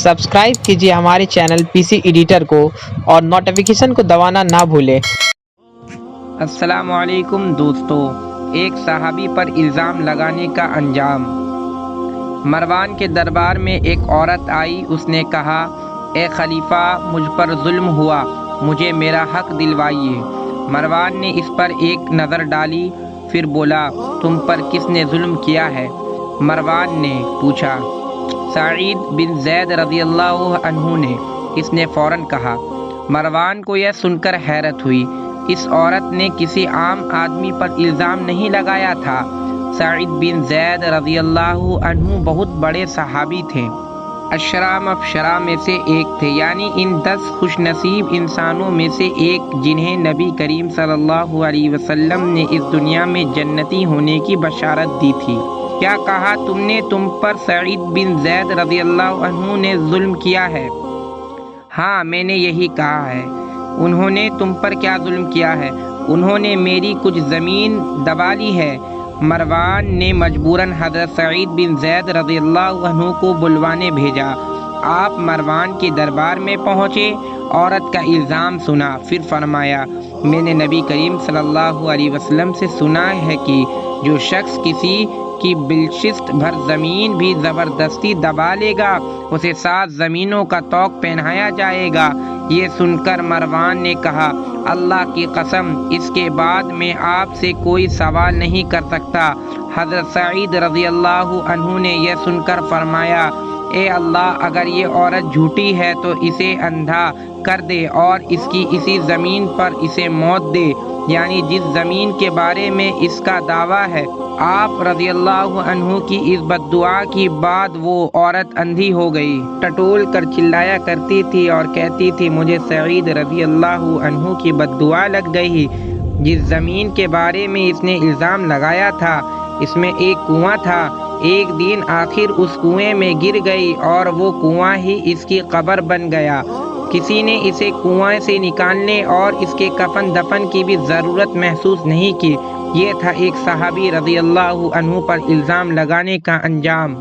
Subscribe कीजिए हमारे channel PC editor को और नोटिफिकेशन को दबाना ना भूलें। अस्सलामुअलैकुम दोस्तों, एक सहाबी पर इल्ज़ाम लगाने का अंजाम। मरवान के दरबार में एक औरत आई। उसने कहा, ए खलीफा, मुझ पर जुल्म हुआ, मुझे मेरा हक दिलवाइए। मरवान ने इस पर एक नज़र डाली, फिर बोला, तुम पर किसने जुल्म किया है? मरवान ने पूछा, सईद बिन ज़ैद रज़ियल्लाहु अन्हु ने। इसने फ़ौरन कहा। मरवान को यह सुनकर हैरत हुई। इस औरत ने किसी आम आदमी पर इल्ज़ाम नहीं लगाया था। सईद बिन ज़ैद रज़ियल्लाहु अन्हु बहुत बड़े सहाबी थे। अशराम अफशरा में से एक थे, यानी इन 10 खुशनसीब इंसानों में से एक, जिन्हें नबी करीम सल्लल्लाहु अलैहि वसल्लम ने इस दुनिया में जन्नती होने की बशारत दी थी। क्या कहा तुमने? तुम पर सईद बिन ज़ैद रज़ियल्लाहु अन्हु ने जुल्म किया है? हाँ, मैंने यही कहा है। उन्होंने तुम पर क्या जुल्म किया है? उन्होंने मेरी कुछ ज़मीन दबा ली है। मरवान ने मजबूरन हज़रत सईद बिन ज़ैद रज़ियल्लाहु अन्हु को बुलवाने भेजा। आप मरवान के दरबार में पहुँचे, औरत का इल्ज़ाम सुना, फिर फरमाया, मैंने नबी करीम सल्लल्लाहु अलैहि वसल्लम से सुना है कि जो शख्स किसी की बिलशिस्त भर ज़मीन भी ज़बरदस्ती दबा लेगा, उसे 7 ज़मीनों का तौक पहनाया जाएगा। ये सुनकर मरवान ने कहा, अल्लाह की कसम, इसके बाद मैं आपसे कोई सवाल नहीं कर सकता। हज़रत सईद रज़ियल्लाहु अन्हु ने यह सुनकर फरमाया, ए अल्लाह, अगर ये औरत झूठी है तो इसे अंधा कर दे और इसकी इसी ज़मीन पर इसे मौत दे, यानी जिस ज़मीन के बारे में इसका दावा है। आप रज़ियल्लाहु अन्हु की इस बद्दुआ की बाद वो औरत अंधी हो गई। टटोल कर चिल्लाया करती थी और कहती थी, मुझे सईद रज़ियल्लाहु अन्हु की बद्दुआ लग गई। जिस ज़मीन के बारे में इसने इल्ज़ाम लगाया था, इसमें एक कुआं था। एक दिन आखिर उस कुएं में गिर गई और वो कुआं ही इसकी कब्र बन गया। किसी ने इसे कुआं से निकालने और इसके कफन दफन की भी ज़रूरत महसूस नहीं की। ये था एक सहाबी रज़ियल्लाहु अन्हु पर इल्ज़ाम लगाने का अंजाम।